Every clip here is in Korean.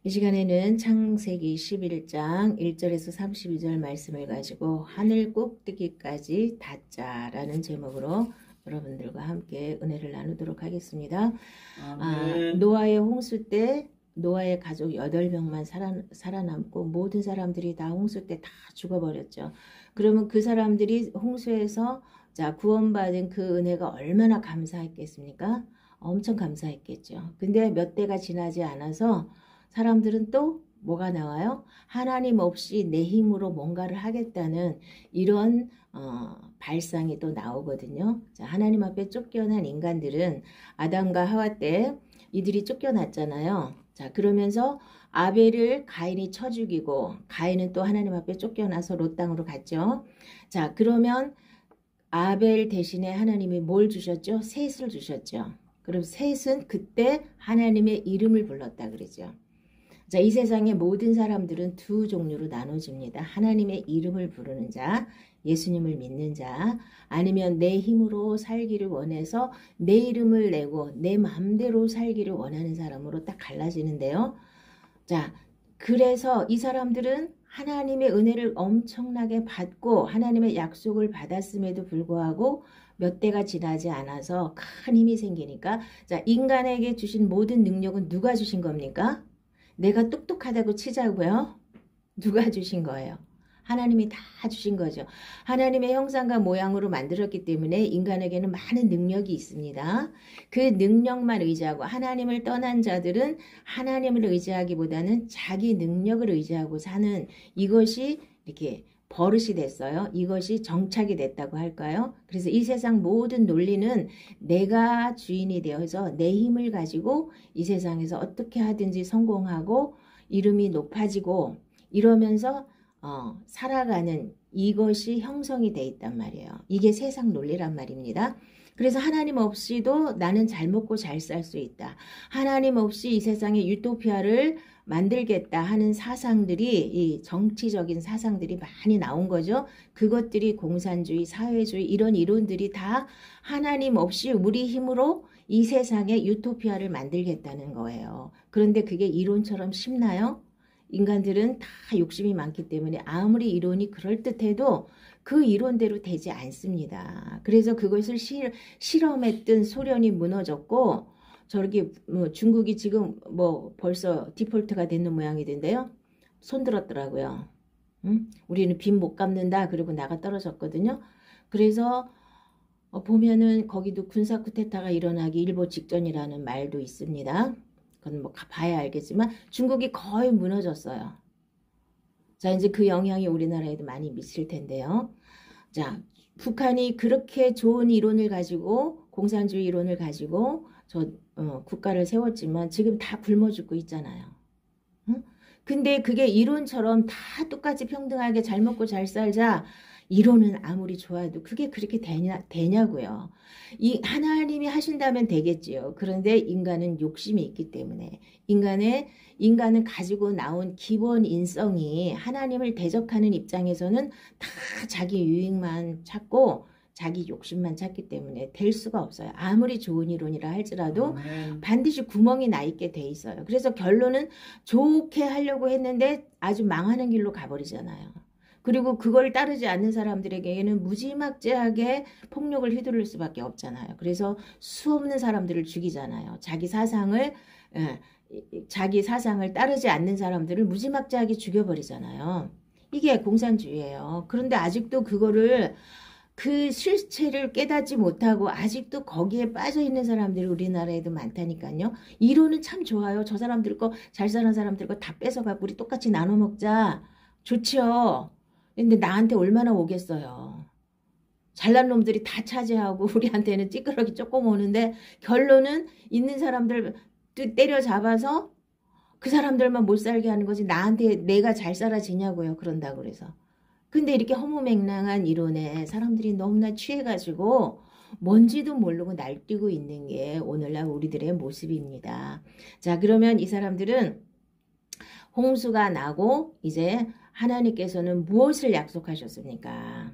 이 시간에는 창세기 11장 1절에서 32절 말씀을 가지고 하늘 꼭대기까지 닿자라는 제목으로 여러분들과 함께 은혜를 나누도록 하겠습니다. 노아의 홍수 때 노아의 가족 8명만 살아남고 모든 사람들이 다 홍수 때 다 죽어버렸죠. 그러면 그 사람들이 홍수에서 구원받은 그 은혜가 얼마나 감사했겠습니까? 엄청 감사했겠죠. 근데 몇 대가 지나지 않아서 사람들은 또 뭐가 나와요? 하나님 없이 내 힘으로 뭔가를 하겠다는 이런 발상이 또 나오거든요. 하나님 앞에 쫓겨난 인간들은 아담과 하와 때 이들이 쫓겨났잖아요. 그러면서 아벨을 가인이 쳐 죽이고 가인은 또 하나님 앞에 쫓겨나서 롯 땅으로 갔죠. 그러면 아벨 대신에 하나님이 뭘 주셨죠? 셋을 주셨죠. 그럼 셋은 그때 하나님의 이름을 불렀다 그러죠. 이 세상의 모든 사람들은 두 종류로 나눠집니다. 하나님의 이름을 부르는 자, 예수님을 믿는 자, 아니면 내 힘으로 살기를 원해서 내 이름을 내고 내 마음대로 살기를 원하는 사람으로 딱 갈라지는데요. 그래서 이 사람들은 하나님의 은혜를 엄청나게 받고 하나님의 약속을 받았음에도 불구하고 몇 대가 지나지 않아서 큰 힘이 생기니까 인간에게 주신 모든 능력은 누가 주신 겁니까? 내가 똑똑하다고 치자고요. 누가 주신 거예요? 하나님이 다 주신 거죠. 하나님의 형상과 모양으로 만들었기 때문에 인간에게는 많은 능력이 있습니다. 그 능력만 의지하고 하나님을 떠난 자들은 하나님을 의지하기보다는 자기 능력을 의지하고 사는 이것이 이렇게 버릇이 됐어요. 이것이 정착이 됐다고 할까요? 그래서 이 세상 모든 논리는 내가 주인이 되어서 내 힘을 가지고 이 세상에서 어떻게 하든지 성공하고 이름이 높아지고 이러면서 살아가는 이것이 형성이 돼 있단 말이에요. 이게 세상 논리란 말입니다. 그래서 하나님 없이도 나는 잘 먹고 잘 살 수 있다. 하나님 없이 이 세상에 유토피아를 만들겠다 하는 사상들이 이 정치적인 사상들이 많이 나온 거죠. 그것들이 공산주의, 사회주의 이런 이론들이 다 하나님 없이 우리 힘으로 이 세상에 유토피아를 만들겠다는 거예요. 그런데 그게 이론처럼 쉽나요? 인간들은 다 욕심이 많기 때문에 아무리 이론이 그럴듯해도 그 이론대로 되지 않습니다. 그래서 그것을 실험했던 소련이 무너졌고 저렇게 중국이 지금 벌써 디폴트가 되는 모양이던데요. 손들었더라고요. 우리는 빚 못 갚는다. 그리고 나가 떨어졌거든요. 그래서 보면은 거기도 군사 쿠데타가 일어나기 일보 직전이라는 말도 있습니다. 그건 봐야 알겠지만 중국이 거의 무너졌어요. 이제 그 영향이 우리나라에도 많이 미칠 텐데요. 북한이 그렇게 좋은 이론을 가지고 공산주의 이론을 가지고 국가를 세웠지만 지금 다 굶어 죽고 있잖아요. 근데 그게 이론처럼 다 똑같이 평등하게 잘 먹고 잘 살자 이론은 아무리 좋아도 그게 그렇게 되냐고요. 이 하나님이 하신다면 되겠지요. 그런데 인간은 욕심이 있기 때문에 인간은 가지고 나온 기본 인성이 하나님을 대적하는 입장에서는 다 자기 유익만 찾고 자기 욕심만 찾기 때문에 될 수가 없어요. 아무리 좋은 이론이라 할지라도 반드시 구멍이 나 있게 돼 있어요. 그래서 결론은 좋게 하려고 했는데 아주 망하는 길로 가버리잖아요. 그리고 그걸 따르지 않는 사람들에게는 무지막지하게 폭력을 휘두를 수밖에 없잖아요. 그래서 수없는 사람들을 죽이잖아요. 자기 사상을 따르지 않는 사람들을 무지막지하게 죽여버리잖아요. 이게 공산주의예요. 그런데 아직도 그거를 그 실체를 깨닫지 못하고 아직도 거기에 빠져있는 사람들이 우리나라에도 많다니까요. 이론은 참 좋아요. 저 사람들 거 잘 사는 사람들 거 다 뺏어가고 우리 똑같이 나눠 먹자. 좋죠. 근데 나한테 얼마나 오겠어요. 잘난 놈들이 다 차지하고 우리한테는 찌끄러기 조금 오는데 결론은 있는 사람들 때려잡아서 그 사람들만 못 살게 하는 거지 나한테 내가 잘 살아지냐고요. 그런다고 그래서. 근데 이렇게 허무맹랑한 이론에 사람들이 너무나 취해가지고 뭔지도 모르고 날뛰고 있는 게 오늘날 우리들의 모습입니다. 그러면 이 사람들은 홍수가 나고 이제 하나님께서는 무엇을 약속하셨습니까?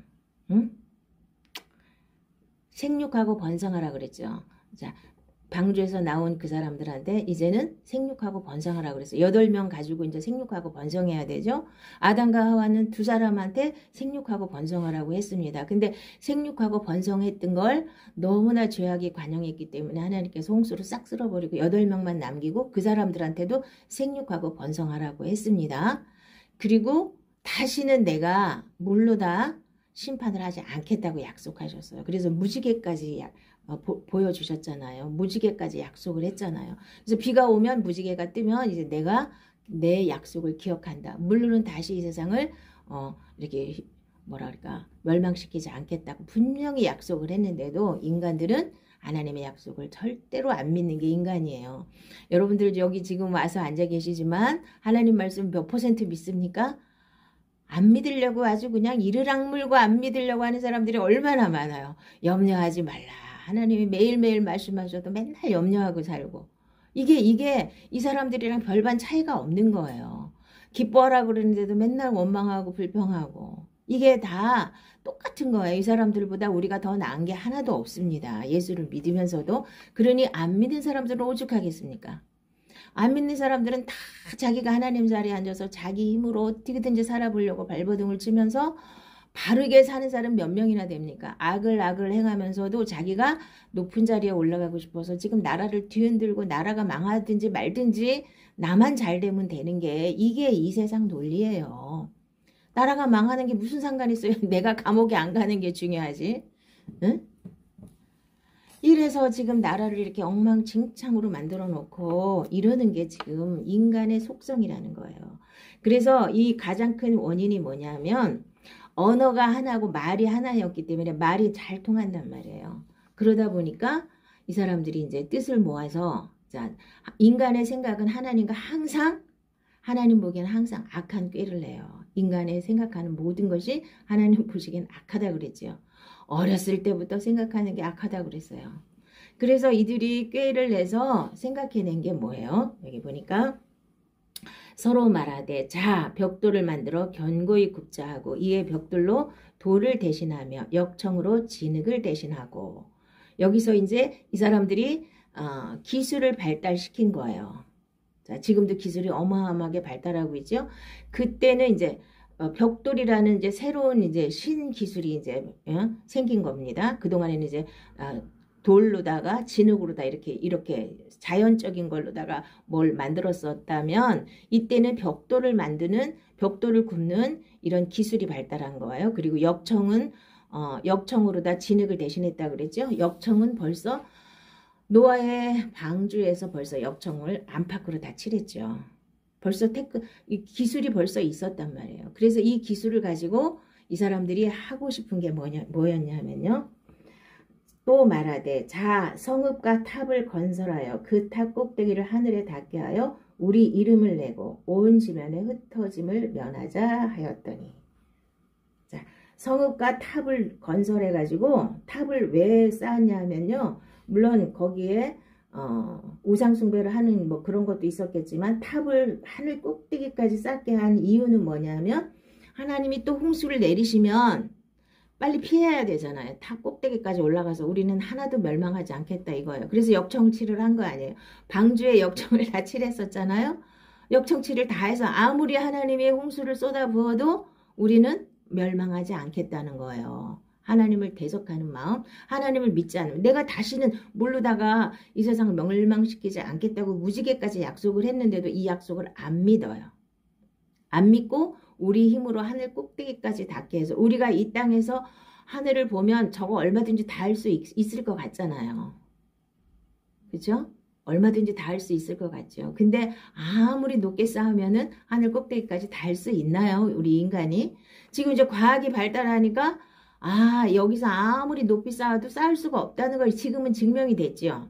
생육하고 번성하라 그랬죠. 방주에서 나온 그 사람들한테 이제는 생육하고 번성하라고 그랬어요. 8명 가지고 이제 생육하고 번성해야 되죠. 아담과 하와는 2사람한테 생육하고 번성하라고 했습니다. 근데 생육하고 번성했던 걸 너무나 죄악이 관영했기 때문에 하나님께서 홍수로 싹 쓸어버리고 8명만 남기고 그 사람들한테도 생육하고 번성하라고 했습니다. 그리고 다시는 내가 물로 다 심판을 하지 않겠다고 약속하셨어요. 그래서 무지개까지 보여주셨잖아요. 무지개까지 약속을 했잖아요. 그래서 비가 오면 무지개가 뜨면 이제 내가 내 약속을 기억한다. 물로는 다시 이 세상을 이렇게 뭐라 그럴까 멸망시키지 않겠다고 분명히 약속을 했는데도 인간들은 하나님의 약속을 절대로 안 믿는 게 인간이에요. 여러분들 여기 지금 와서 앉아 계시지만 하나님 말씀 몇 % 믿습니까? 안 믿으려고 아주 그냥 이를 악물고 안 믿으려고 하는 사람들이 얼마나 많아요. 염려하지 말라. 하나님이 매일매일 말씀하셔도 맨날 염려하고 살고. 이게 이 사람들이랑 별반 차이가 없는 거예요. 기뻐하라 그러는데도 맨날 원망하고 불평하고. 이게 다 똑같은 거예요. 이 사람들보다 우리가 더 나은 게 하나도 없습니다. 예수를 믿으면서도. 그러니 안 믿는 사람들은 오죽하겠습니까? 안 믿는 사람들은 다 자기가 하나님 자리에 앉아서 자기 힘으로 어떻게든지 살아보려고 발버둥을 치면서 바르게 사는 사람 몇 명이나 됩니까? 악을 행하면서도 자기가 높은 자리에 올라가고 싶어서 지금 나라를 뒤흔들고 나라가 망하든지 말든지 나만 잘 되면 되는 게 이게 이 세상 논리예요. 나라가 망하는 게 무슨 상관이 있어요? 내가 감옥에 안 가는 게 중요하지. 응? 이래서 지금 나라를 이렇게 엉망진창으로 만들어 놓고 이러는 게 지금 인간의 속성이라는 거예요. 그래서 이 가장 큰 원인이 뭐냐면 언어가 하나고 말이 하나였기 때문에 말이 잘 통한단 말이에요. 그러다 보니까 이 사람들이 이제 뜻을 모아서 자, 인간의 생각은 하나님과 하나님 보기에는 항상 악한 꾀를 내요. 인간의 생각하는 모든 것이 하나님 보시기엔 악하다 그랬죠. 어렸을 때부터 생각하는 게 악하다고 그랬어요. 그래서 이들이 꾀를 내서 생각해낸 게 뭐예요? 여기 보니까 서로 말하되 자 벽돌을 만들어 견고히 굽자 하고 이에 벽돌로 돌을 대신하며 역청으로 진흙을 대신하고. 여기서 이제 이 사람들이 기술을 발달시킨 거예요. 자, 지금도 기술이 어마어마하게 발달하고 있죠. 그때는 이제 벽돌이라는 이제 새로운 이제 신기술이 이제 생긴 겁니다. 그동안에는 이제 돌로다가 진흙으로다 이렇게 자연적인 걸로다가 뭘 만들었었다면 이때는 벽돌을 굽는 이런 기술이 발달한 거예요. 그리고 역청으로다 진흙을 대신했다 그랬죠. 역청은 벌써 노아의 방주에서 벌써 역청을 안팎으로 다 칠했죠. 벌써 이 기술이 벌써 있었단 말이에요. 그래서 이 기술을 가지고 이 사람들이 하고 싶은 게 뭐였냐면요. 또 말하되 자 성읍과 탑을 건설하여 그 탑 꼭대기를 하늘에 닿게 하여 우리 이름을 내고 온 지면에 흩어짐을 면하자 하였더니. 자, 성읍과 탑을 건설해 가지고 탑을 왜 쌓았냐면요. 물론 거기에 우상 숭배를 하는 뭐 그런 것도 있었겠지만 탑을 하늘 꼭대기까지 쌓게 한 이유는 뭐냐면 하나님이 또 홍수를 내리시면 빨리 피해야 되잖아요. 탑 꼭대기까지 올라가서 우리는 하나도 멸망하지 않겠다 이거예요. 그래서 역청칠을 한 거 아니에요. 방주에 역청을 다 칠했었잖아요. 역청칠을 다 해서 아무리 하나님의 홍수를 쏟아부어도 우리는 멸망하지 않겠다는 거예요. 하나님을 대적하는 마음, 하나님을 믿지 않으면 내가 다시는 모르다가 이 세상을 멸망시키지 않겠다고 무지개까지 약속을 했는데도 이 약속을 안 믿어요. 안 믿고 우리 힘으로 하늘 꼭대기까지 닿게 해서 우리가 이 땅에서 하늘을 보면 저거 얼마든지 닿을 수 있을 것 같잖아요. 그렇죠? 얼마든지 닿을 수 있을 것 같죠. 근데 아무리 높게 쌓으면은 하늘 꼭대기까지 닿을 수 있나요? 우리 인간이. 지금 이제 과학이 발달하니까 여기서 아무리 높이 쌓아도 쌓을 수가 없다는 걸 지금은 증명이 됐죠.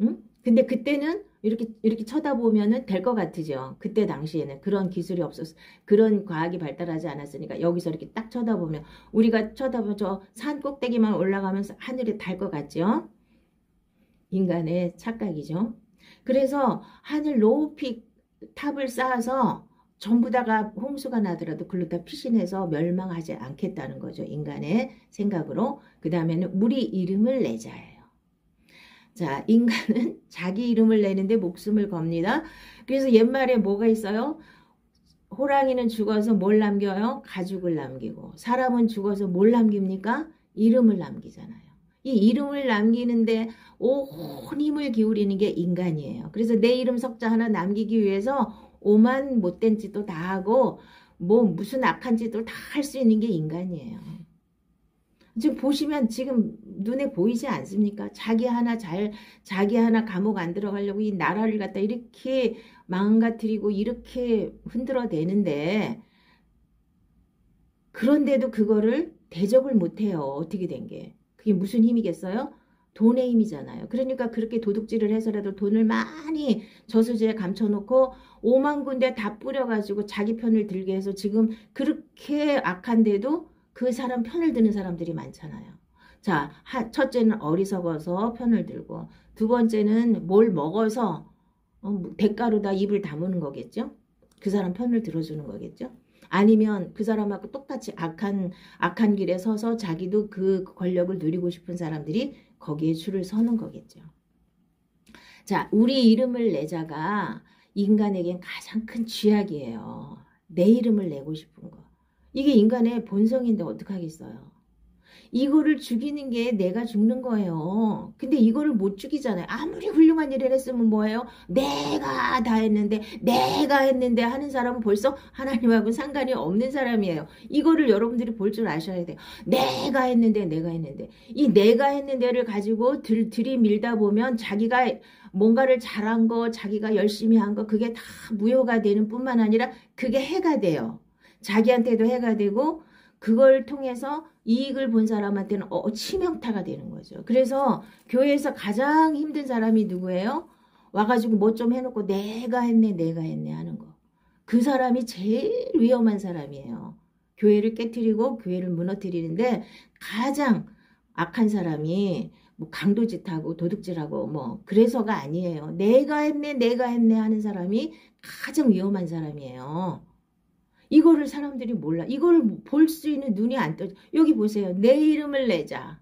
응? 근데 그때는 이렇게 쳐다보면은 될 것 같으죠. 그때 당시에는 그런 기술이 없었어. 그런 과학이 발달하지 않았으니까 여기서 이렇게 딱 쳐다보면 우리가 쳐다보면 저 산 꼭대기만 올라가면서 하늘에 닿을 것 같죠. 인간의 착각이죠. 그래서 하늘 높이 탑을 쌓아서 전부 다가 홍수가 나더라도 글로 다 피신해서 멸망하지 않겠다는 거죠. 인간의 생각으로. 그 다음에는 우리 이름을 내자예요. 자, 인간은 자기 이름을 내는데 목숨을 겁니다. 그래서 옛말에 뭐가 있어요? 호랑이는 죽어서 뭘 남겨요? 가죽을 남기고. 사람은 죽어서 뭘 남깁니까? 이름을 남기잖아요. 이 이름을 남기는데 온 힘을 기울이는 게 인간이에요. 그래서 내 이름 석자 하나 남기기 위해서 오만 못된 짓도 다 하고 뭐 무슨 악한 짓도 다 할 수 있는 게 인간이에요. 지금 보시면 지금 눈에 보이지 않습니까? 자기 하나 감옥 안 들어가려고 이 나라를 갖다 이렇게 망가뜨리고 이렇게 흔들어대는데, 그런데도 그거를 대적을 못해요. 어떻게 된 게. 그게 무슨 힘이겠어요? 돈의 힘이잖아요. 그러니까 그렇게 도둑질을 해서라도 돈을 많이 저수지에 감춰놓고 5만 군데 다 뿌려가지고 자기 편을 들게 해서 지금 그렇게 악한데도 그 사람 편을 드는 사람들이 많잖아요. 자, 첫째는 어리석어서 편을 들고, 두 번째는 뭘 먹어서 대가로 다 입을 다무는 거겠죠. 그 사람 편을 들어주는 거겠죠. 아니면 그 사람하고 똑같이 악한 길에 서서 자기도 그 권력을 누리고 싶은 사람들이 거기에 줄을 서는 거겠죠. 자, 우리 이름을 내자가 인간에겐 가장 큰 쥐약이에요. 내 이름을 내고 싶은 거. 이게 인간의 본성인데 어떡하겠어요. 이거를 죽이는 게 내가 죽는 거예요. 근데 이거를 못 죽이잖아요. 아무리 훌륭한 일을 했으면 뭐예요? 내가 다 했는데 내가 했는데 하는 사람은 벌써 하나님하고 상관이 없는 사람이에요. 이거를 여러분들이 볼 줄 아셔야 돼요. 내가 했는데 이 내가 했는데를 가지고 들이밀다 보면 자기가 뭔가를 잘한 거, 자기가 열심히 한 거, 그게 다 무효가 되는 뿐만 아니라 그게 해가 돼요. 자기한테도 해가 되고 그걸 통해서 이익을 본 사람한테는 치명타가 되는 거죠. 그래서 교회에서 가장 힘든 사람이 누구예요? 와가지고 뭐 좀 해놓고 내가 했네 하는 거. 그 사람이 제일 위험한 사람이에요. 교회를 깨트리고 교회를 무너뜨리는데 가장 악한 사람이 뭐 강도짓하고 도둑질하고 뭐 그래서가 아니에요. 내가 했네 하는 사람이 가장 위험한 사람이에요. 이거를 사람들이 몰라. 이걸 볼 수 있는 눈이 안 떠져. 여기 보세요. 내 이름을 내자.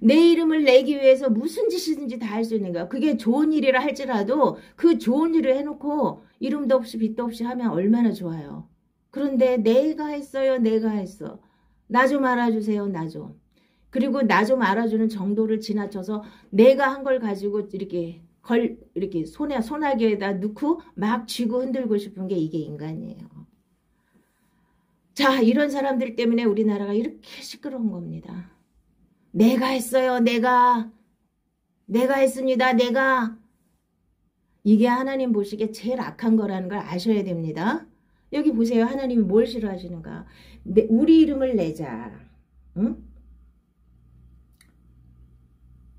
내 이름을 내기 위해서 무슨 짓이든지 다 할 수 있는 거야. 그게 좋은 일이라 할지라도 그 좋은 일을 해놓고 이름도 없이 빛도 없이 하면 얼마나 좋아요. 그런데 내가 했어요. 내가 했어. 나 좀 알아주세요. 나 좀. 그리고 나 좀 알아주는 정도를 지나쳐서 내가 한 걸 가지고 이렇게 소나기에다 넣고 막 쥐고 흔들고 싶은 게 이게 인간이에요. 자, 이런 사람들 때문에 우리나라가 이렇게 시끄러운 겁니다. 내가 했어요. 내가 했습니다. 이게 하나님 보시기에 제일 악한 거라는 걸 아셔야 됩니다. 여기 보세요. 하나님이 뭘 싫어하시는가. 우리 이름을 내자. 응?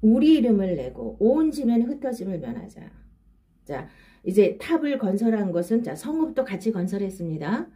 우리 이름을 내고 온 지면 흩어짐을 면하자. 자, 이제 탑을 건설한 것은 자, 성읍도 같이 건설했습니다.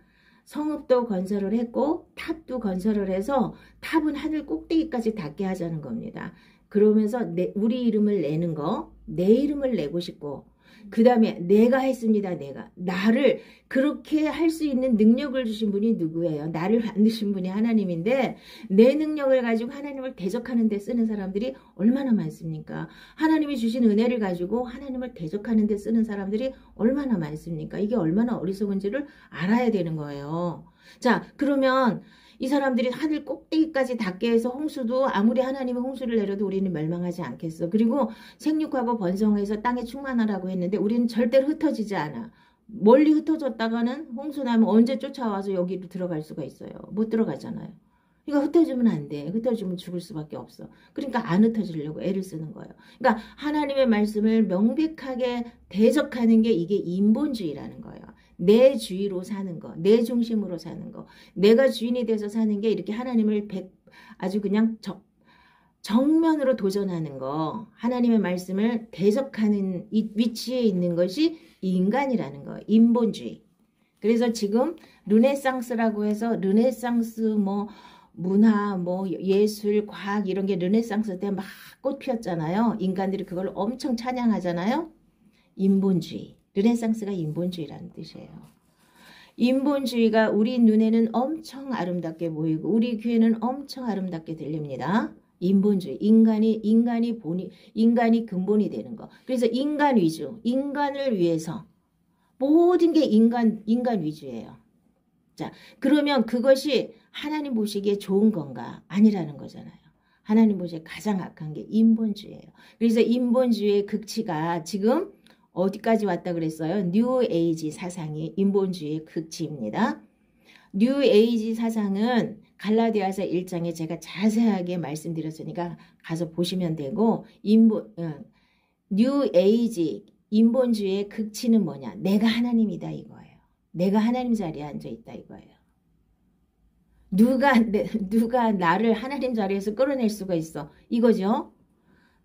성읍도 건설을 했고 탑도 건설을 해서 탑은 하늘 꼭대기까지 닿게 하자는 겁니다. 그러면서 우리 이름을 내는 거, 내 이름을 내고 싶고 그 다음에 내가 했습니다. 나를 그렇게 할 수 있는 능력을 주신 분이 누구예요? 나를 만드신 분이 하나님인데 내 능력을 가지고 하나님을 대적하는 데 쓰는 사람들이 얼마나 많습니까? 하나님이 주신 은혜를 가지고 하나님을 대적하는 데 쓰는 사람들이 얼마나 많습니까? 이게 얼마나 어리석은지를 알아야 되는 거예요. 자, 그러면 이 사람들이 하늘 꼭대기까지 닿게 해서 홍수도 아무리 하나님이 홍수를 내려도 우리는 멸망하지 않겠어. 그리고 생육하고 번성해서 땅에 충만하라고 했는데 우리는 절대로 흩어지지 않아. 멀리 흩어졌다가는 홍수 나면 언제 쫓아와서 여기로 들어갈 수가 있어요. 못 들어가잖아요. 그러니까 흩어지면 안 돼. 흩어지면 죽을 수밖에 없어. 그러니까 안 흩어지려고 애를 쓰는 거예요. 그러니까 하나님의 말씀을 명백하게 대적하는 게 이게 인본주의라는 거예요. 내 주의로 사는 거, 내 중심으로 사는 거, 내가 주인이 돼서 사는 게 이렇게 하나님을 아주 그냥 정면으로 도전하는 거, 하나님의 말씀을 대적하는 이 위치에 있는 것이 인간이라는 거, 인본주의. 그래서 지금 르네상스라고 해서 르네상스 뭐 문화, 뭐 예술, 과학 이런 게 르네상스 때 막 꽃 피었잖아요. 인간들이 그걸 엄청 찬양하잖아요. 인본주의. 르네상스가 인본주의라는 뜻이에요. 인본주의가 우리 눈에는 엄청 아름답게 보이고 우리 귀에는 엄청 아름답게 들립니다. 인본주의. 인간이 근본이 되는 거. 그래서 인간 위주, 인간을 위해서 모든 게 인간 위주예요. 자, 그러면 그것이 하나님 보시기에 좋은 건가? 아니라는 거잖아요. 하나님 보시기에 가장 악한 게 인본주의예요. 그래서 인본주의의 극치가 지금 어디까지 왔다 그랬어요? 뉴 에이지 사상이 인본주의의 극치입니다. 뉴 에이지 사상은 갈라디아서 1장에 제가 자세하게 말씀드렸으니까 가서 보시면 되고, 뉴 에이지 인본주의의 극치는 뭐냐? 내가 하나님이다 이거예요. 내가 하나님 자리에 앉아 있다 이거예요. 누가 나를 하나님 자리에서 끌어낼 수가 있어? 이거죠.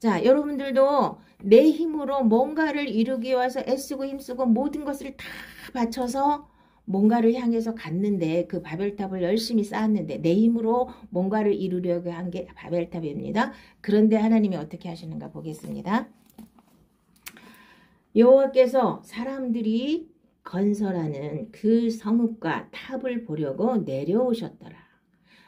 자, 여러분들도 내 힘으로 뭔가를 이루기 위해서 애쓰고 힘쓰고 모든 것을 다 바쳐서 뭔가를 향해서 갔는데, 그 바벨탑을 열심히 쌓았는데 내 힘으로 뭔가를 이루려고 한 게 바벨탑입니다. 그런데 하나님이 어떻게 하시는가 보겠습니다. 여호와께서 사람들이 건설하는 그 성읍과 탑을 보려고 내려오셨더라.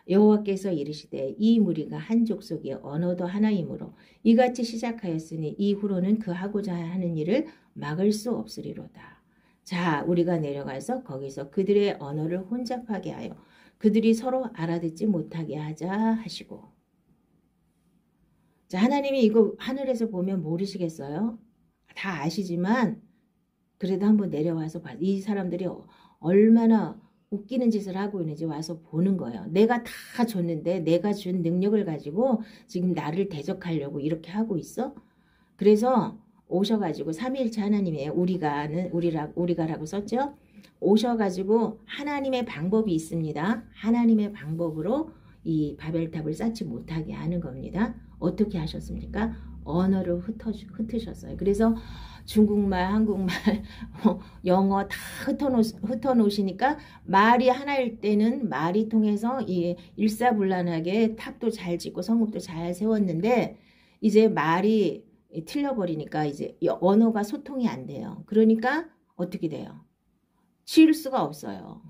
여호와께서 이르시되 이 무리가 한 족속이 언어도 하나이므로 이같이 시작하였으니 이후로는 그 하고자 하는 일을 막을 수 없으리로다. 자, 우리가 내려가서 거기서 그들의 언어를 혼잡하게 하여 그들이 서로 알아듣지 못하게 하자 하시고. 자, 하나님이 이거 하늘에서 보면 모르시겠어요? 다 아시지만 그래도 한번 내려와서 봐. 이 사람들이 얼마나 웃기는 짓을 하고 있는지 와서 보는 거예요. 내가 다 줬는데 내가 준 능력을 가지고 지금 나를 대적하려고 이렇게 하고 있어? 그래서 오셔가지고 삼위일체 하나님이에요. 우리가라고 썼죠? 오셔가지고 하나님의 방법이 있습니다. 하나님의 방법으로 이 바벨탑을 쌓지 못하게 하는 겁니다. 어떻게 하셨습니까? 언어를 흩으셨어요. 그래서 중국말, 한국말, 영어 다 흩어놓으시니까 말이 하나일 때는 말이 통해서 일사불란하게 탑도 잘 짓고 성읍도 잘 세웠는데, 이제 말이 틀려버리니까 이제 언어가 소통이 안 돼요. 그러니까 어떻게 돼요? 지을 수가 없어요.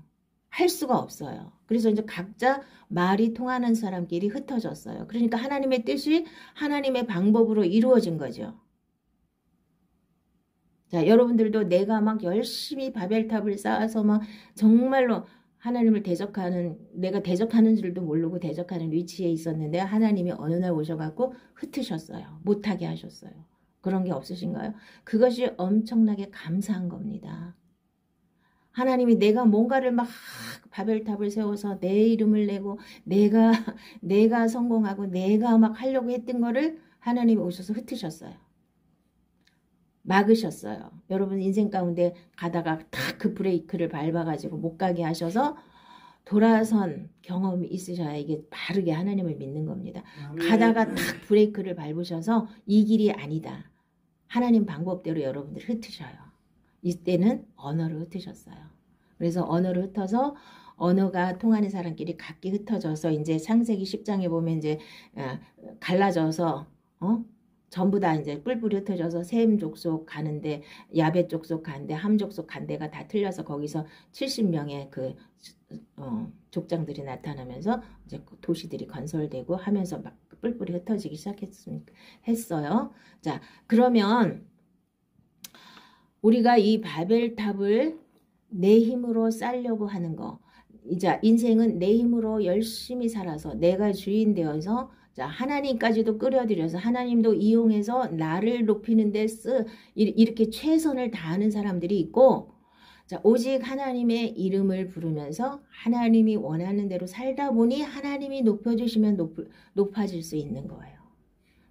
할 수가 없어요. 그래서 이제 각자 말이 통하는 사람끼리 흩어졌어요. 그러니까 하나님의 뜻이 하나님의 방법으로 이루어진 거죠. 자, 여러분들도 내가 막 열심히 바벨탑을 쌓아서 막 정말로 하나님을 내가 대적하는 줄도 모르고 대적하는 위치에 있었는데 하나님이 어느 날 오셔갖고 흩으셨어요. 못하게 하셨어요. 그런 게 없으신가요? 그것이 엄청나게 감사한 겁니다. 하나님이 내가 뭔가를 막 바벨탑을 세워서 내 이름을 내고 내가 성공하고 내가 막 하려고 했던 거를 하나님이 오셔서 흩으셨어요. 막으셨어요. 여러분 인생 가운데 가다가 탁 그 브레이크를 밟아가지고 못 가게 하셔서 돌아선 경험이 있으셔야 이게 바르게 하나님을 믿는 겁니다. 가다가 탁 브레이크를 밟으셔서 이 길이 아니다. 하나님 방법대로 여러분들 흩으셔요. 이때는 언어를 흩으셨어요. 그래서 언어를 흩어서 언어가 통하는 사람끼리 각기 흩어져서 이제 창세기 10장에 보면 이제 갈라져서 전부 다 이제 뿔뿔이 흩어져서 셈 족속 가는데, 야벳 족속 간데, 함 족속 간데가 다 틀려서 거기서 70명의 그 족장들이 나타나면서 이제 도시들이 건설되고 하면서 막 뿔뿔이 흩어지기 했어요. 자, 그러면 우리가 이 바벨탑을 내 힘으로 쌓으려고 하는 거, 이제 인생은 내 힘으로 열심히 살아서 내가 주인 되어서, 자, 하나님까지도 끌어들여서 하나님도 이용해서 나를 높이는 데 이렇게 최선을 다하는 사람들이 있고, 자, 오직 하나님의 이름을 부르면서 하나님이 원하는 대로 살다 보니 하나님이 높여주시면 높아질 수 있는 거예요.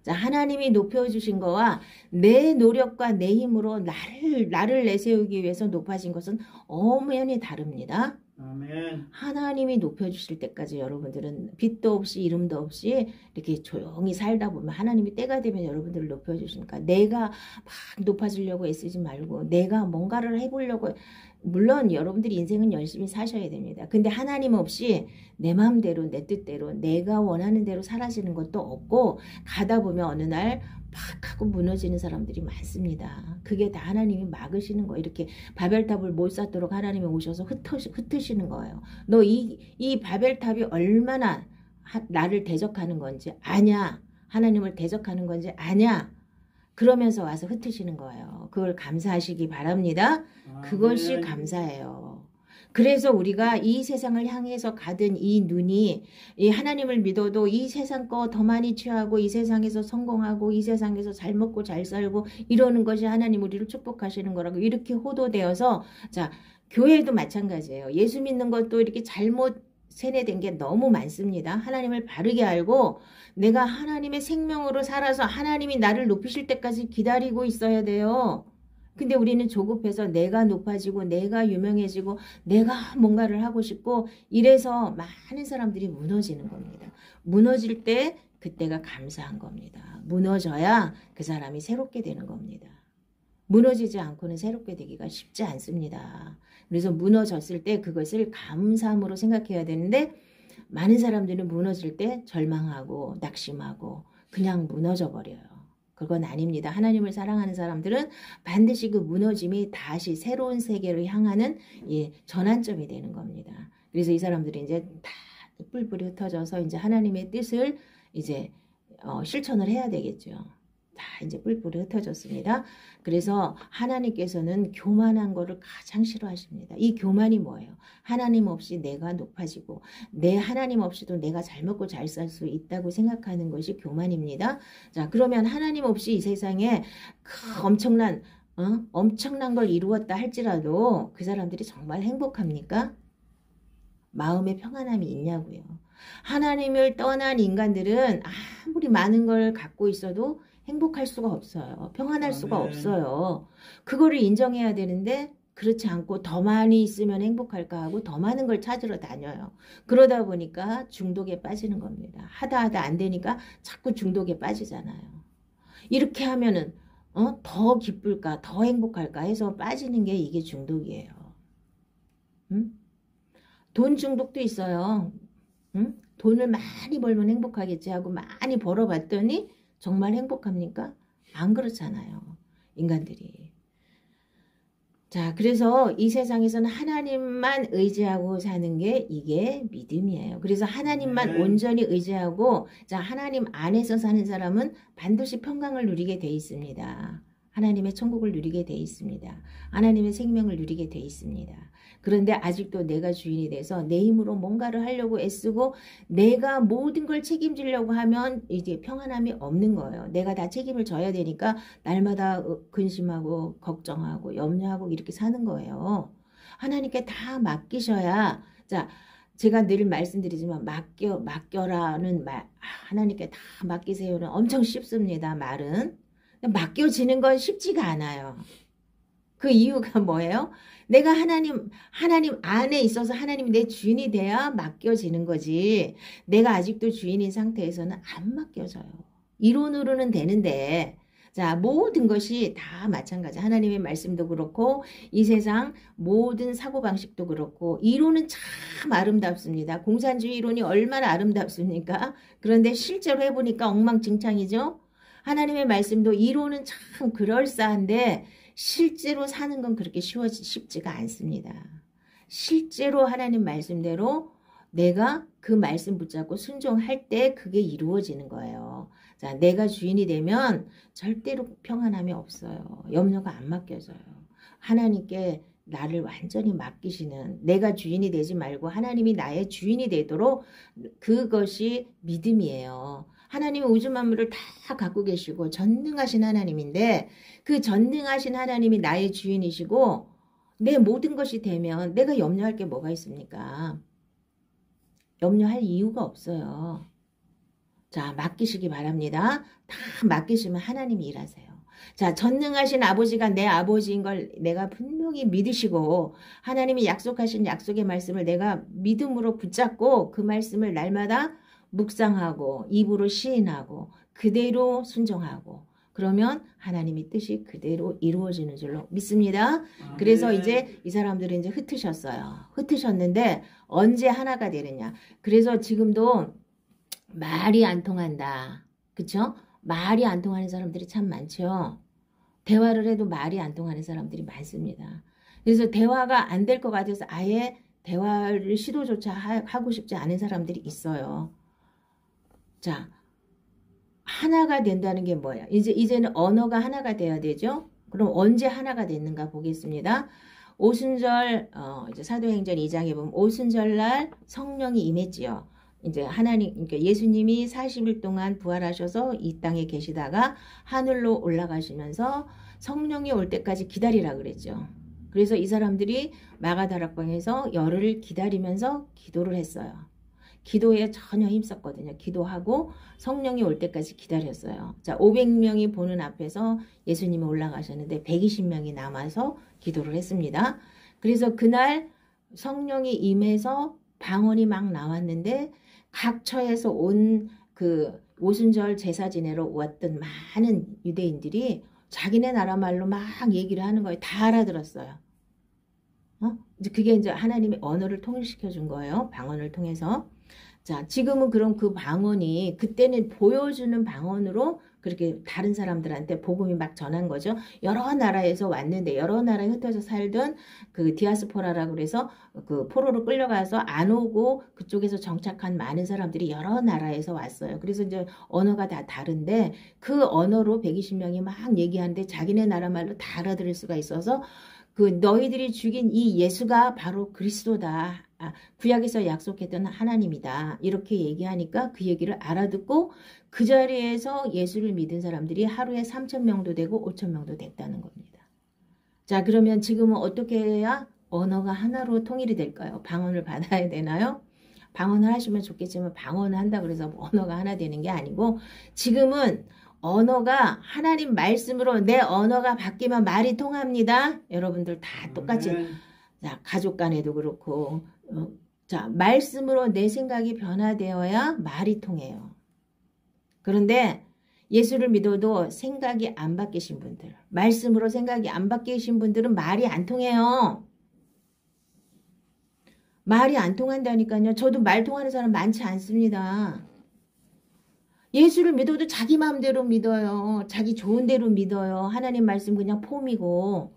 자, 하나님이 높여주신 거와 내 노력과 내 힘으로 나를 내세우기 위해서 높아진 것은 엄연히 다릅니다. 아멘. 하나님이 높여주실 때까지 여러분들은 빛도 없이 이름도 없이 이렇게 조용히 살다 보면 하나님이 때가 되면 여러분들을 높여주시니까, 내가 막 높아지려고 애쓰지 말고 내가 뭔가를 해보려고, 물론 여러분들이 인생은 열심히 사셔야 됩니다. 근데 하나님 없이 내 마음대로 내 뜻대로 내가 원하는 대로 살아지는 것도 없고, 가다 보면 어느 날 팍 하고 무너지는 사람들이 많습니다. 그게 다 하나님이 막으시는 거예요. 이렇게 바벨탑을 못 쌓도록 하나님이 오셔서 흩으시는 거예요. 너 이 바벨탑이 얼마나 나를 대적하는 건지 아냐? 하나님을 대적하는 건지 아냐. 그러면서 와서 흩으시는 거예요. 그걸 감사하시기 바랍니다. 그것이 감사예요. 그래서 우리가 이 세상을 향해서 가든 이 눈이 이 하나님을 믿어도 이 세상 거 더 많이 취하고 이 세상에서 성공하고 이 세상에서 잘 먹고 잘 살고 이러는 것이 하나님 우리를 축복하시는 거라고 이렇게 호도되어서 자 교회도 마찬가지예요. 예수 믿는 것도 이렇게 잘못 세뇌된 게 너무 많습니다. 하나님을 바르게 알고 내가 하나님의 생명으로 살아서 하나님이 나를 높이실 때까지 기다리고 있어야 돼요. 근데 우리는 조급해서 내가 높아지고 내가 유명해지고 내가 뭔가를 하고 싶고 이래서 많은 사람들이 무너지는 겁니다. 무너질 때 그때가 감사한 겁니다. 무너져야 그 사람이 새롭게 되는 겁니다. 무너지지 않고는 새롭게 되기가 쉽지 않습니다. 그래서 무너졌을 때 그것을 감사함으로 생각해야 되는데 많은 사람들은 무너질 때 절망하고 낙심하고 그냥 무너져 버려요. 그건 아닙니다. 하나님을 사랑하는 사람들은 반드시 그 무너짐이 다시 새로운 세계로 향하는 전환점이 되는 겁니다. 그래서 이 사람들이 이제 다 뿔뿔이 흩어져서 이제 하나님의 뜻을 이제 실천을 해야 되겠죠. 다 이제 뿔뿔이 흩어졌습니다. 그래서 하나님께서는 교만한 거를 가장 싫어하십니다. 이 교만이 뭐예요? 하나님 없이 내가 높아지고 내 하나님 없이도 내가 잘 먹고 잘 살 수 있다고 생각하는 것이 교만입니다. 자, 그러면 하나님 없이 이 세상에 엄청난 걸 이루었다 할지라도 그 사람들이 정말 행복합니까? 마음의 평안함이 있냐고요. 하나님을 떠난 인간들은 아무리 많은 걸 갖고 있어도 행복할 수가 없어요. 평안할 수가 없어요. 그거를 인정해야 되는데 그렇지 않고 더 많이 있으면 행복할까 하고 더 많은 걸 찾으러 다녀요. 그러다 보니까 중독에 빠지는 겁니다. 하다 안 되니까 자꾸 중독에 빠지잖아요. 이렇게 하면은 더 기쁠까 더 행복할까 해서 빠지는 게 이게 중독이에요. 응? 돈 중독도 있어요. 응? 돈을 많이 벌면 행복하겠지 하고 많이 벌어봤더니 정말 행복합니까? 안 그렇잖아요. 인간들이. 자, 그래서 이 세상에서는 하나님만 의지하고 사는 게 이게 믿음이에요. 그래서 하나님만 온전히 의지하고 자, 하나님 안에서 사는 사람은 반드시 평강을 누리게 돼 있습니다. 하나님의 천국을 누리게 돼 있습니다. 하나님의 생명을 누리게 돼 있습니다. 그런데 아직도 내가 주인이 돼서 내 힘으로 뭔가를 하려고 애쓰고 내가 모든 걸 책임지려고 하면 이제 평안함이 없는 거예요. 내가 다 책임을 져야 되니까 날마다 근심하고 걱정하고 염려하고 이렇게 사는 거예요. 하나님께 다 맡기셔야 자 제가 늘 말씀드리지만 맡겨라는 말 하나님께 다 맡기세요는 엄청 쉽습니다. 말은. 맡겨지는 건 쉽지가 않아요. 그 이유가 뭐예요? 내가 하나님 안에 있어서 하나님이 내 주인이 돼야 맡겨지는 거지. 내가 아직도 주인인 상태에서는 안 맡겨져요. 이론으로는 되는데 자 모든 것이 다 마찬가지. 하나님의 말씀도 그렇고 이 세상 모든 사고방식도 그렇고 이론은 참 아름답습니다. 공산주의 이론이 얼마나 아름답습니까? 그런데 실제로 해보니까 엉망진창이죠. 하나님의 말씀도 이론은 참 그럴싸한데 실제로 사는 건 그렇게 쉽지가 않습니다. 실제로 하나님 말씀대로 내가 그 말씀 붙잡고 순종할 때 그게 이루어지는 거예요. 자, 내가 주인이 되면 절대로 평안함이 없어요. 염려가 안 맡겨져요. 하나님께 나를 완전히 맡기시는 내가 주인이 되지 말고 하나님이 나의 주인이 되도록 그것이 믿음이에요. 하나님은 우주 만물을 다 갖고 계시고 전능하신 하나님인데 그 전능하신 하나님이 나의 주인이시고 내 모든 것이 되면 내가 염려할 게 뭐가 있습니까? 염려할 이유가 없어요. 자, 맡기시기 바랍니다. 다 맡기시면 하나님이 일하세요. 자, 전능하신 아버지가 내 아버지인 걸 내가 분명히 믿으시고 하나님이 약속하신 약속의 말씀을 내가 믿음으로 붙잡고 그 말씀을 날마다 묵상하고 입으로 시인하고 그대로 순종하고 그러면 하나님의 뜻이 그대로 이루어지는 줄로 믿습니다. 그래서 이제 이 사람들은 이제 흩으셨어요. 흩으셨는데 언제 하나가 되느냐. 그래서 지금도 말이 안 통한다. 그쵸? 말이 안 통하는 사람들이 참 많죠. 대화를 해도 말이 안 통하는 사람들이 많습니다. 그래서 대화가 안 될 것 같아서 아예 대화를 시도조차 하고 싶지 않은 사람들이 있어요. 자, 하나가 된다는 게 뭐야? 이제는 언어가 하나가 돼야 되죠? 그럼 언제 하나가 됐는가 보겠습니다. 오순절, 이제 사도행전 2장에 보면 오순절 날 성령이 임했지요. 이제 하나님, 그러니까 예수님이 40일 동안 부활하셔서 이 땅에 계시다가 하늘로 올라가시면서 성령이 올 때까지 기다리라 그랬죠. 그래서 이 사람들이 마가다락방에서 열흘을 기다리면서 기도를 했어요. 기도에 전혀 힘썼거든요. 기도하고 성령이 올 때까지 기다렸어요. 자, 500명이 보는 앞에서 예수님이 올라가셨는데 120명이 남아서 기도를 했습니다. 그래서 그날 성령이 임해서 방언이 막 나왔는데 각 처에서 온 그 오순절 제사 지내러 왔던 많은 유대인들이 자기네 나라 말로 막 얘기를 하는 거예요. 다 알아들었어요. 이제 그게 이제 하나님의 언어를 통일시켜 준 거예요. 방언을 통해서. 자, 지금은 그럼 그 방언이 그때는 보여주는 방언으로 그렇게 다른 사람들한테 복음이 막 전한 거죠. 여러 나라에서 왔는데 여러 나라에 흩어져 살던 그 디아스포라라고 그래서 그 포로로 끌려가서 안 오고 그쪽에서 정착한 많은 사람들이 여러 나라에서 왔어요. 그래서 이제 언어가 다 다른데 그 언어로 120명이 막 얘기하는데 자기네 나라 말로 다 알아들을 수가 있어서 그 너희들이 죽인 이 예수가 바로 그리스도다. 구약에서 약속했던 하나님이다. 이렇게 얘기하니까 그 얘기를 알아듣고 그 자리에서 예수를 믿은 사람들이 하루에 3,000명도 되고 5,000명도 됐다는 겁니다. 자, 그러면 지금은 어떻게 해야 언어가 하나로 통일이 될까요? 방언을 받아야 되나요? 방언을 하시면 좋겠지만 방언을 한다 그래서 언어가 하나 되는 게 아니고 지금은 언어가 하나님 말씀으로 내 언어가 바뀌면 말이 통합니다. 여러분들 다 똑같이 자, 가족 간에도 그렇고 자, 말씀으로 내 생각이 변화되어야 말이 통해요. 그런데 예수를 믿어도 생각이 안 바뀌신 분들, 말씀으로 생각이 안 바뀌신 분들은 말이 안 통해요. 말이 안 통한다니까요. 저도 말 통하는 사람 많지 않습니다. 예수를 믿어도 자기 마음대로 믿어요. 자기 좋은 대로 믿어요. 하나님 말씀 그냥 폼이고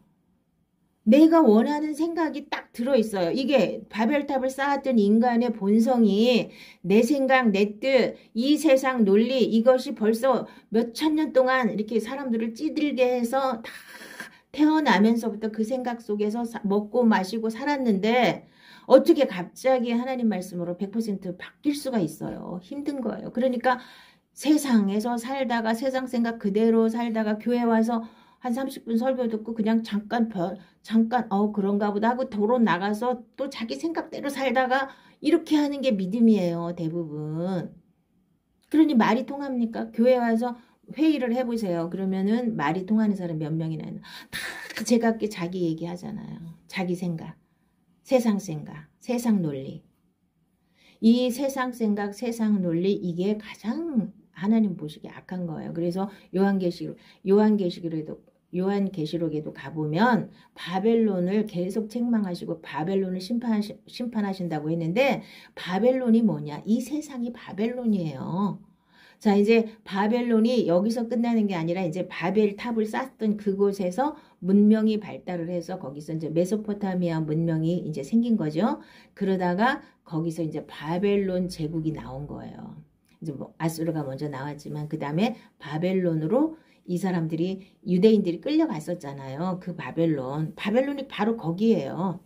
내가 원하는 생각이 딱 들어있어요. 이게 바벨탑을 쌓았던 인간의 본성이 내 생각, 내 뜻, 이 세상 논리 이것이 벌써 몇천 년 동안 이렇게 사람들을 찌들게 해서 다 태어나면서부터 그 생각 속에서 먹고 마시고 살았는데 어떻게 갑자기 하나님 말씀으로 100% 바뀔 수가 있어요. 힘든 거예요. 그러니까 세상에서 살다가 세상 생각 그대로 살다가 교회 와서 한 30분 설교 듣고 그냥 잠깐 그런가 보다 하고 도로 나가서 또 자기 생각대로 살다가 이렇게 하는 게 믿음이에요. 대부분. 그러니 말이 통합니까? 교회 와서 회의를 해보세요. 그러면은 말이 통하는 사람 몇 명이나 있나. 다 제각기 자기 얘기하잖아요. 자기 생각, 세상 논리. 이 세상 생각, 세상 논리 이게 가장 하나님 보시기에 악한 거예요. 그래서 요한계시록에도 가보면 바벨론을 계속 책망하시고 바벨론을 심판하신다고 했는데 바벨론이 뭐냐? 이 세상이 바벨론이에요. 자, 이제 바벨론이 여기서 끝나는 게 아니라 이제 바벨탑을 쌓았던 그곳에서 문명이 발달을 해서 거기서 이제 메소포타미아 문명이 이제 생긴 거죠. 그러다가 거기서 이제 바벨론 제국이 나온 거예요. 이제 뭐 아수르가 먼저 나왔지만 그 다음에 바벨론으로 이 사람들이 유대인들이 끌려갔었잖아요. 그 바벨론이 바로 거기예요.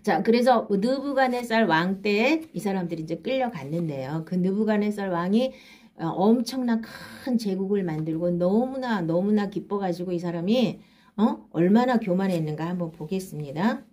자, 그래서 느부갓네살 왕 때에 이 사람들이 이제 끌려갔는데요. 그 느부갓네살 왕이 엄청난 큰 제국을 만들고 너무나 기뻐가지고 이 사람이 얼마나 교만했는가 한번 보겠습니다.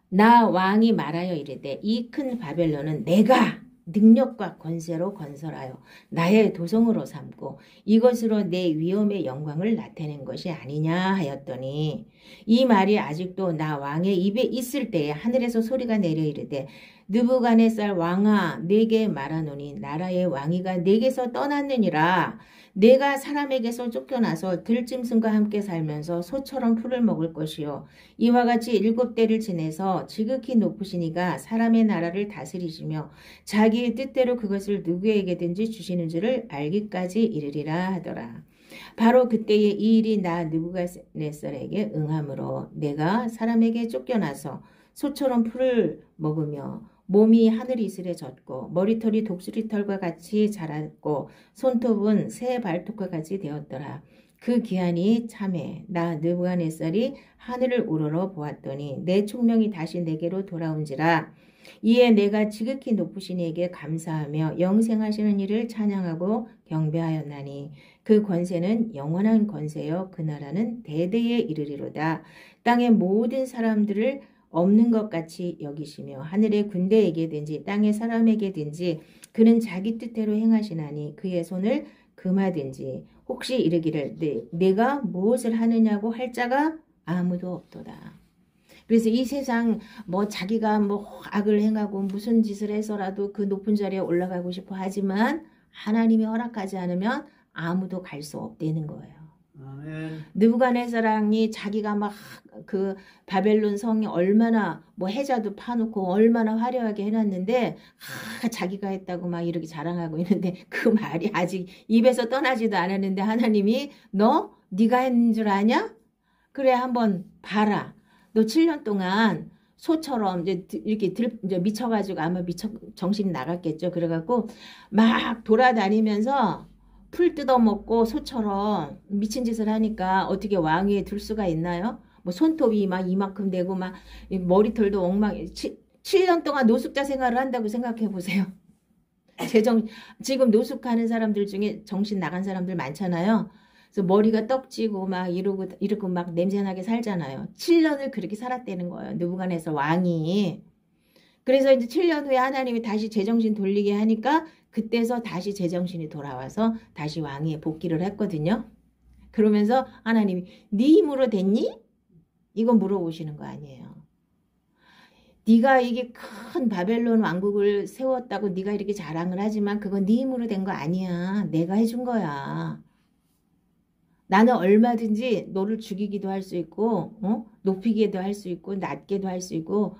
나 왕이 말하여 이르되 이 큰 바벨론은 내가 능력과 권세로 건설하여 나의 도성으로 삼고 이것으로 내 위엄의 영광을 나타낸 것이 아니냐 하였더니 이 말이 아직도 나 왕의 입에 있을 때에 하늘에서 소리가 내려 이르되 느부갓네살 왕아 내게 말하노니 나라의 왕위가 내게서 떠났느니라. 내가 사람에게서 쫓겨나서 들짐승과 함께 살면서 소처럼 풀을 먹을 것이요 이와 같이 7대를 지내서 지극히 높으신 이가 사람의 나라를 다스리시며 자기의 뜻대로 그것을 누구에게든지 주시는 줄을 알기까지 이르리라 하더라. 바로 그때에 이 일이 나 느부갓네살에게 응함으로 내가 사람에게 쫓겨나서 소처럼 풀을 먹으며 몸이 하늘 이슬에 젖고 머리털이 독수리털과 같이 자랐고 손톱은 새 발톱과 같이 되었더라. 그 기한이 참해 나 느부갓네살이 하늘을 우러러 보았더니 내 총명이 다시 내게로 돌아온지라. 이에 내가 지극히 높으신 이에게 감사하며 영생하시는 이를 찬양하고 경배하였나니 그 권세는 영원한 권세요 그 나라는 대대에 이르리로다. 땅의 모든 사람들을 없는 것 같이 여기시며 하늘의 군대에게든지 땅의 사람에게든지 그는 자기 뜻대로 행하시나니 그의 손을 금하든지 혹시 이르기를 내가 무엇을 하느냐고 할 자가 아무도 없도다. 그래서 이 세상 뭐 자기가 뭐 악을 행하고 무슨 짓을 해서라도 그 높은 자리에 올라가고 싶어 하지만 하나님이 허락하지 않으면 아무도 갈 수 없다는 거예요. 느부갓네살이 자기가 막 그 바벨론 성이 얼마나 뭐 해자도 파놓고 얼마나 화려하게 해놨는데 자기가 했다고 막 이렇게 자랑하고 있는데 그 말이 아직 입에서 떠나지도 않았는데 하나님이 네가 했는 줄 아냐? 그래 한번 봐라. 너 7년 동안 소처럼 이제 이렇게 이제 미쳐가지고 아마 정신이 나갔겠죠. 그래갖고 막 돌아다니면서 풀 뜯어먹고 소처럼 미친 짓을 하니까 어떻게 왕위에 둘 수가 있나요? 뭐 손톱이 막 이만큼 되고 막 머리털도 엉망. 7년 동안 노숙자 생활을 한다고 생각해 보세요. 지금 노숙하는 사람들 중에 정신 나간 사람들 많잖아요. 그래서 머리가 떡지고 막 이러고 막 냄새나게 살잖아요. 7년을 그렇게 살았다는 거예요. 느부갓네살 왕이. 그래서 이제 7년 후에 하나님이 다시 제정신 돌리게 하니까 그때서 다시 제정신이 돌아와서 다시 왕위에 복귀를 했거든요. 그러면서 하나님이 네 힘으로 됐니? 이거 물어보시는 거 아니에요. 네가 이게 큰 바벨론 왕국을 세웠다고 네가 이렇게 자랑을 하지만 그건 네 힘으로 된 거 아니야. 내가 해준 거야. 나는 얼마든지 너를 죽이기도 할 수 있고 높이기도 할 수 있고 낮게도 할 수 있고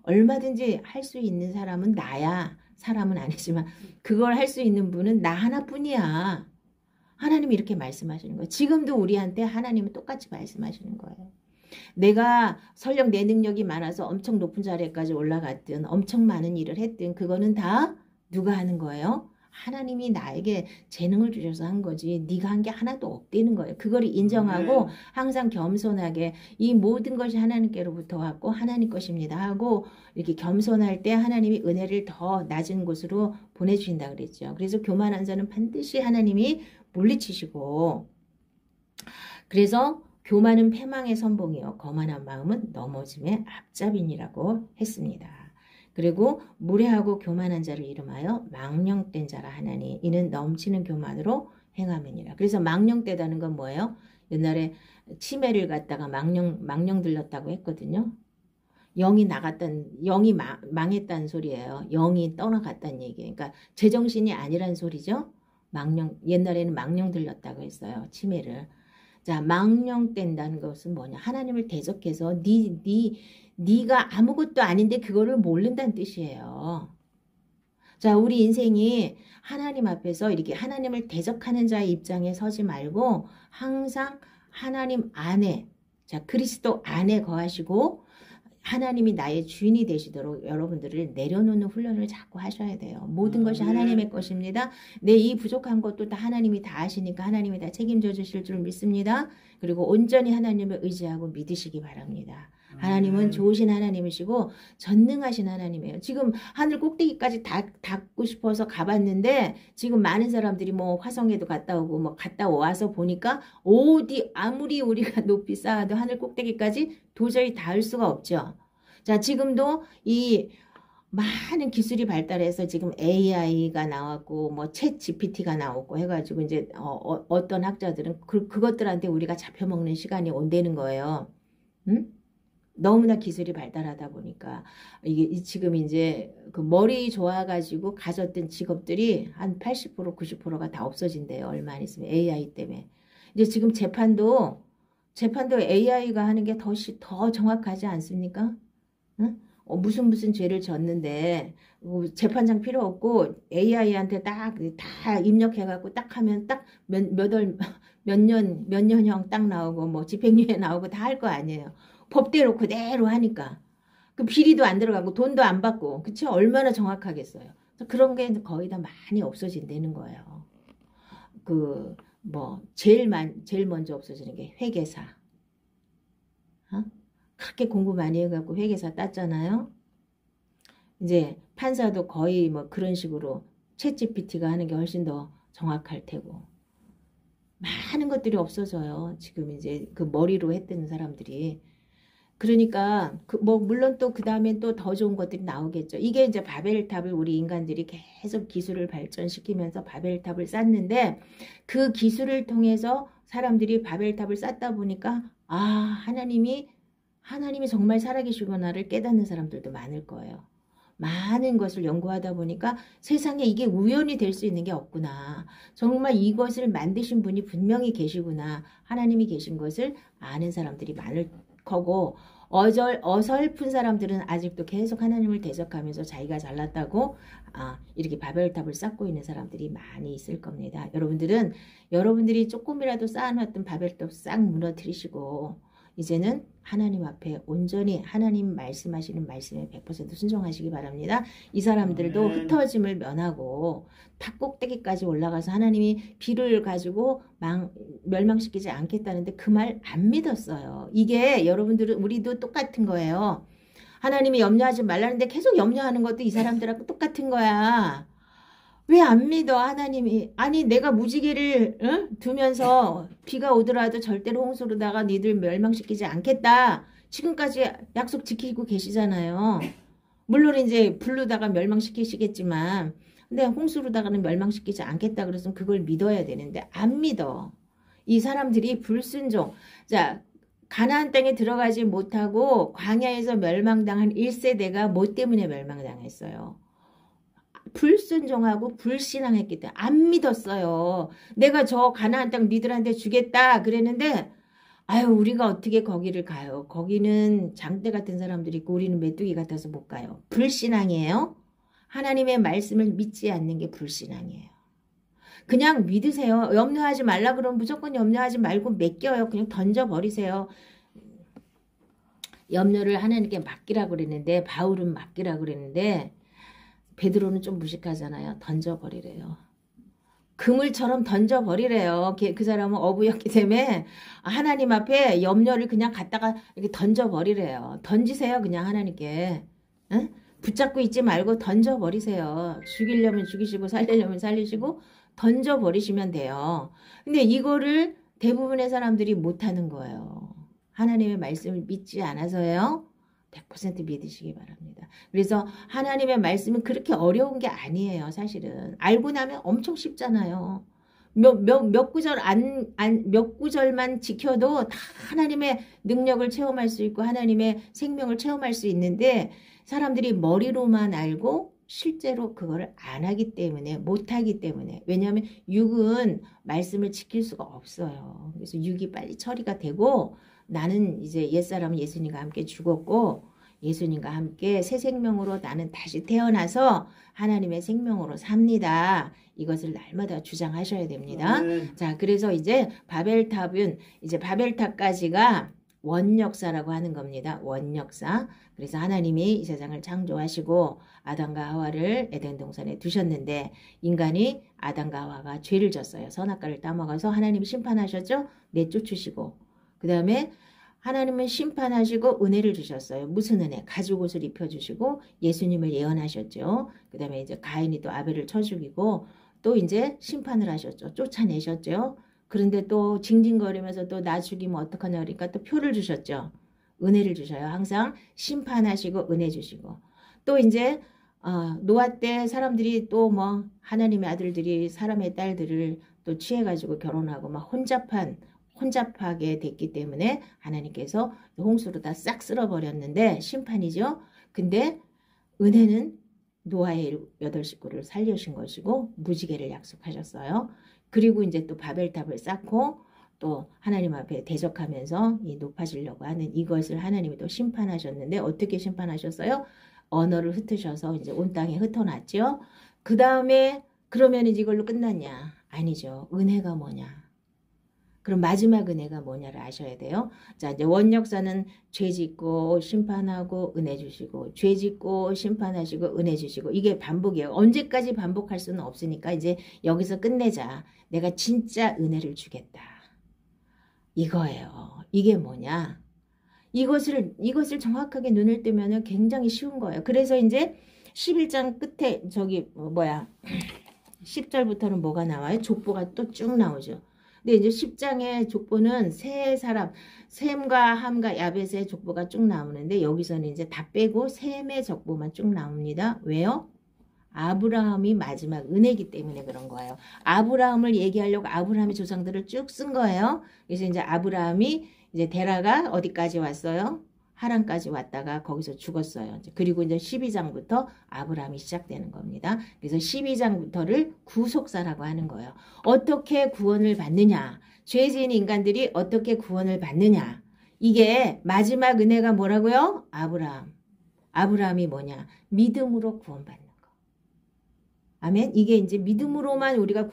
얼마든지 할 수 있는 사람은 나야. 사람은 아니지만 그걸 할 수 있는 분은 나 하나뿐이야. 하나님이 이렇게 말씀하시는 거예요. 지금도 우리한테 하나님은 똑같이 말씀하시는 거예요. 내가 설령 내 능력이 많아서 엄청 높은 자리까지 올라갔든 엄청 많은 일을 했든 그거는 다 누가 하는 거예요? 하나님이 나에게 재능을 주셔서 한 거지 네가 한 게 하나도 없다는 거예요. 그걸 인정하고 항상 겸손하게 이 모든 것이 하나님께로부터 왔고 하나님 것입니다 하고 이렇게 겸손할 때 하나님이 은혜를 더 낮은 곳으로 보내주신다 그랬죠. 그래서 교만한 자는 반드시 하나님이 물리치시고 그래서 교만은 패망의 선봉이요 거만한 마음은 넘어짐의 앞잡이니라고 했습니다. 그리고 무례하고 교만한 자를 이름하여 망령된 자라 하나니 이는 넘치는 교만으로 행함이니라. 그래서 망령되다는 건 뭐예요? 옛날에 치매를 갖다가 망령 들렸다고 했거든요. 영이 망했다는 소리예요. 영이 떠나갔다는 얘기예요. 그러니까 제정신이 아니란 소리죠. 옛날에는 망령 들렸다고 했어요. 치매를. 자, 망령된다는 것은 뭐냐? 하나님을 대적해서 네가 아무것도 아닌데 그거를 모른다는 뜻이에요. 자, 우리 인생이 하나님 앞에서 이렇게 하나님을 대적하는 자의 입장에 서지 말고 항상 하나님 안에, 자, 그리스도 안에 거하시고 하나님이 나의 주인이 되시도록 여러분들을 내려놓는 훈련을 자꾸 하셔야 돼요. 모든 것이 하나님의 것입니다. 내 이 부족한 것도 다 하나님이 다 아시니까 하나님이 다 책임져 주실 줄 믿습니다. 그리고 온전히 하나님을 의지하고 믿으시기 바랍니다. 하나님은 좋으신 하나님이시고 전능하신 하나님이에요. 지금 하늘 꼭대기까지 닿고 싶어서 가봤는데 지금 많은 사람들이 뭐 화성에도 갔다 오고 뭐 갔다 와서 보니까 아무리 우리가 높이 쌓아도 하늘 꼭대기까지 도저히 닿을 수가 없죠. 자, 지금도 이 많은 기술이 발달해서 지금 AI가 나왔고 뭐 챗 GPT가 나왔고 해가지고 이제 어떤 학자들은 그것들한테 우리가 잡혀먹는 시간이 온다는 거예요. 응? 너무나 기술이 발달하다 보니까 이게 지금 이제 그 머리 좋아가지고 가졌던 직업들이 한 80% 90%가 다 없어진대요. 얼마 안 있으면 AI 때문에. 이제 지금 재판도 AI가 하는 게 더 정확하지 않습니까? 응? 무슨 죄를 졌는데 재판장 필요 없고 AI한테 다 입력해갖고 딱 하면 딱 몇 년형 딱 나오고 뭐 집행유예 나오고 다 할 거 아니에요. 법대로 그대로 하니까. 그 비리도 안 들어가고 돈도 안 받고 그쵸? 얼마나 정확하겠어요. 그런 게 거의 다 많이 없어진다는 거예요. 그 뭐 제일 먼저 없어지는 게 회계사. 어? 그렇게 공부 많이 해갖고 회계사 땄잖아요. 이제 판사도 거의 뭐 그런 식으로 챗GPT가 하는 게 훨씬 더 정확할 테고 많은 것들이 없어져요. 지금 이제 그 머리로 했던 사람들이. 그러니까 뭐 물론 또 그 다음엔 또 더 좋은 것들이 나오겠죠. 이게 이제 바벨탑을 우리 인간들이 계속 기술을 발전시키면서 바벨탑을 쌓는데 그 기술을 통해서 사람들이 바벨탑을 쌓다 보니까 아 하나님이 정말 살아계시구나를 깨닫는 사람들도 많을 거예요. 많은 것을 연구하다 보니까 세상에 이게 우연이 될 수 있는 게 없구나. 정말 이것을 만드신 분이 분명히 계시구나. 하나님이 계신 것을 아는 사람들이 많을 거고 어설픈 사람들은 아직도 계속 하나님을 대적하면서 자기가 잘났다고 이렇게 바벨탑을 쌓고 있는 사람들이 많이 있을 겁니다. 여러분들이 조금이라도 쌓아놨던 바벨탑 싹 무너뜨리시고 이제는 하나님 앞에 온전히 하나님 말씀하시는 말씀에 100% 순종하시기 바랍니다. 이 사람들도 흩어짐을 면하고 탑 꼭대기까지 올라가서 하나님이 비를 가지고 멸망시키지 않겠다는데 그 말 안 믿었어요. 이게 여러분들은 우리도 똑같은 거예요. 하나님이 염려하지 말라는데 계속 염려하는 것도 이 사람들하고 똑같은 거야. 왜 안 믿어 하나님이. 아니 내가 무지개를 두면서 비가 오더라도 절대로 홍수로다가 니들 멸망시키지 않겠다. 지금까지 약속 지키고 계시잖아요. 물론 이제 불로다가 멸망시키시겠지만 근데 홍수로다가는 멸망시키지 않겠다 그랬으면 그걸 믿어야 되는데 안 믿어. 이 사람들이 불순종. 자 가나안 땅에 들어가지 못하고 광야에서 멸망당한 1세대가 뭐 때문에 멸망당했어요. 불순종하고 불신앙했기 때문에 안 믿었어요. 내가 저 가나안 땅 니들한테 주겠다 그랬는데 아유 우리가 어떻게 거기를 가요. 거기는 장대 같은 사람들이 있고 우리는 메뚜기 같아서 못 가요. 불신앙이에요. 하나님의 말씀을 믿지 않는 게 불신앙이에요. 그냥 믿으세요. 염려하지 말라 그러면 무조건 염려하지 말고 맡겨요. 그냥 던져버리세요. 염려를 하나님께 맡기라고 그랬는데 바울은 맡기라고 그랬는데 베드로는 좀 무식하잖아요. 던져버리래요. 그물처럼 던져버리래요. 그 사람은 어부였기 때문에 하나님 앞에 염려를 그냥 갖다가 이렇게 던져버리래요. 던지세요. 그냥 하나님께. 응? 붙잡고 있지 말고 던져버리세요. 죽이려면 죽이시고 살리려면 살리시고 던져버리시면 돼요. 근데 이거를 대부분의 사람들이 못하는 거예요. 하나님의 말씀을 믿지 않아서요. 100% 믿으시기 바랍니다. 그래서 하나님의 말씀은 그렇게 어려운 게 아니에요. 사실은. 알고 나면 엄청 쉽잖아요. 몇 구절만 지켜도 다 하나님의 능력을 체험할 수 있고 하나님의 생명을 체험할 수 있는데 사람들이 머리로만 알고 실제로 그거를 안 하기 때문에 못하기 때문에 왜냐하면 육은 말씀을 지킬 수가 없어요. 그래서 육이 빨리 처리가 되고 나는 이제 옛사람은 예수님과 함께 죽었고 예수님과 함께 새 생명으로 나는 다시 태어나서 하나님의 생명으로 삽니다. 이것을 날마다 주장하셔야 됩니다. 자, 그래서 이제 바벨탑까지가 원역사라고 하는 겁니다. 원역사. 그래서 하나님이 이 세상을 창조하시고 아담과 하와를 에덴 동산에 두셨는데 인간이 아담과 하와가 죄를 졌어요. 선악과를 따먹어서 하나님이 심판하셨죠. 내쫓으시고 그 다음에 하나님은 심판하시고 은혜를 주셨어요. 무슨 은혜? 가죽옷을 입혀주시고 예수님을 예언하셨죠. 그 다음에 이제 가인이 또 아벨을 쳐 죽이고 또 이제 심판을 하셨죠. 쫓아내셨죠. 그런데 또 징징거리면서 또 나 죽이면 어떡하냐 그러니까 또 표를 주셨죠. 은혜를 주셔요. 항상 심판하시고 은혜 주시고 또 이제 노아 때 사람들이 또 뭐 하나님의 아들들이 사람의 딸들을 또 취해가지고 결혼하고 막 혼잡하게 됐기 때문에 하나님께서 홍수로 다 싹 쓸어버렸는데 심판이죠. 근데 은혜는 노아의 8식구를 살려신 것이고 무지개를 약속하셨어요. 그리고 이제 또 바벨탑을 쌓고 또 하나님 앞에 대적하면서 높아지려고 하는 이것을 하나님이 또 심판하셨는데 어떻게 심판하셨어요? 언어를 흩으셔서 이제 온 땅에 흩어놨죠. 그 다음에 그러면 이제 이걸로 끝났냐? 아니죠. 은혜가 뭐냐? 그럼 마지막 은혜가 뭐냐를 아셔야 돼요. 자, 이제 원역사는 죄 짓고 심판하고 은혜 주시고, 죄 짓고 심판하시고 은혜 주시고, 이게 반복이에요. 언제까지 반복할 수는 없으니까 이제 여기서 끝내자. 내가 진짜 은혜를 주겠다. 이거예요. 이게 뭐냐? 이것을 정확하게 눈을 뜨면은 굉장히 쉬운 거예요. 그래서 이제 11장 끝에 저기 10절부터는 뭐가 나와요? 족보가 또 쭉 나오죠. 근데 이제 10장의 족보는 세 사람, 셈과 함과 야벳의 족보가 쭉 나오는데 여기서는 이제 다 빼고 셈의 족보만 쭉 나옵니다. 왜요? 아브라함이 마지막 은혜이기 때문에 그런 거예요. 아브라함을 얘기하려고 아브라함의 조상들을 쭉 쓴 거예요. 그래서 이제 아브라함이 이제 데라가 어디까지 왔어요? 하란까지 왔다가 거기서 죽었어요. 그리고 이제 12장부터 아브라함이 시작되는 겁니다. 그래서 12장부터를 구속사라고 하는 거예요. 어떻게 구원을 받느냐? 죄 지은 인간들이 어떻게 구원을 받느냐? 이게 마지막 은혜가 뭐라고요? 아브라함. 아브라함이 뭐냐? 믿음으로 구원받는 거. 아멘. 이게 이제 믿음으로만 우리가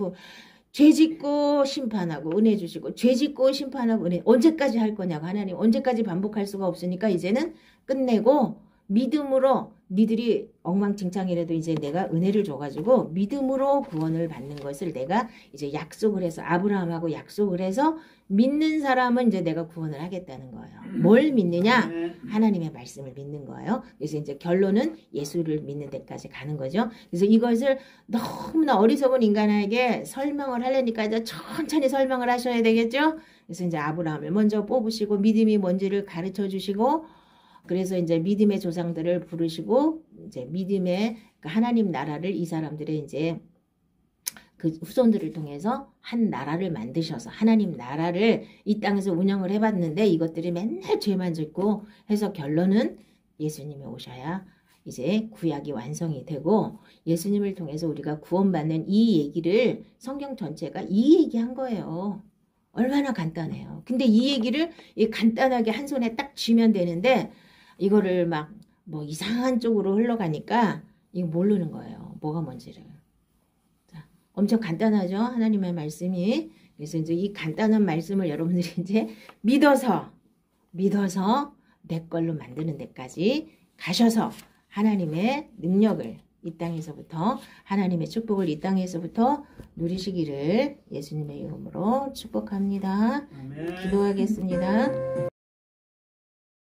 죄 짓고 심판하고 은혜 주시고, 죄 짓고 심판하고 은혜, 언제까지 할 거냐고. 하나님 언제까지 반복할 수가 없으니까 이제는 끝내고 믿음으로, 니들이 엉망진창이라도 이제 내가 은혜를 줘가지고 믿음으로 구원을 받는 것을 내가 이제 약속을 해서, 아브라함하고 약속을 해서 믿는 사람은 이제 내가 구원을 하겠다는 거예요. 뭘 믿느냐? 하나님의 말씀을 믿는 거예요. 그래서 이제 결론은 예수를 믿는 데까지 가는 거죠. 그래서 이것을 너무나 어리석은 인간에게 설명을 하려니까 이제 천천히 설명을 하셔야 되겠죠. 그래서 이제 아브라함을 먼저 뽑으시고 믿음이 뭔지를 가르쳐 주시고, 그래서 이제 믿음의 조상들을 부르시고 이제 믿음의 하나님 나라를 이 사람들의 이제 그 후손들을 통해서 한 나라를 만드셔서 하나님 나라를 이 땅에서 운영을 해봤는데 이것들이 맨날 죄만 짓고 해서 결론은 예수님이 오셔야 이제 구약이 완성이 되고 예수님을 통해서 우리가 구원받는 이 얘기를 성경 전체가 이 얘기한 거예요. 얼마나 간단해요. 근데 이 얘기를 간단하게 한 손에 딱 쥐면 되는데 이거를 막 뭐 이상한 쪽으로 흘러가니까 이거 모르는 거예요. 뭐가 뭔지를. 자, 엄청 간단하죠. 하나님의 말씀이. 그래서 이제 이 간단한 말씀을 여러분들이 이제 믿어서 내 걸로 만드는 데까지 가셔서 하나님의 능력을 이 땅에서부터, 하나님의 축복을 이 땅에서부터 누리시기를 예수님의 이름으로 축복합니다. 아멘. 기도하겠습니다.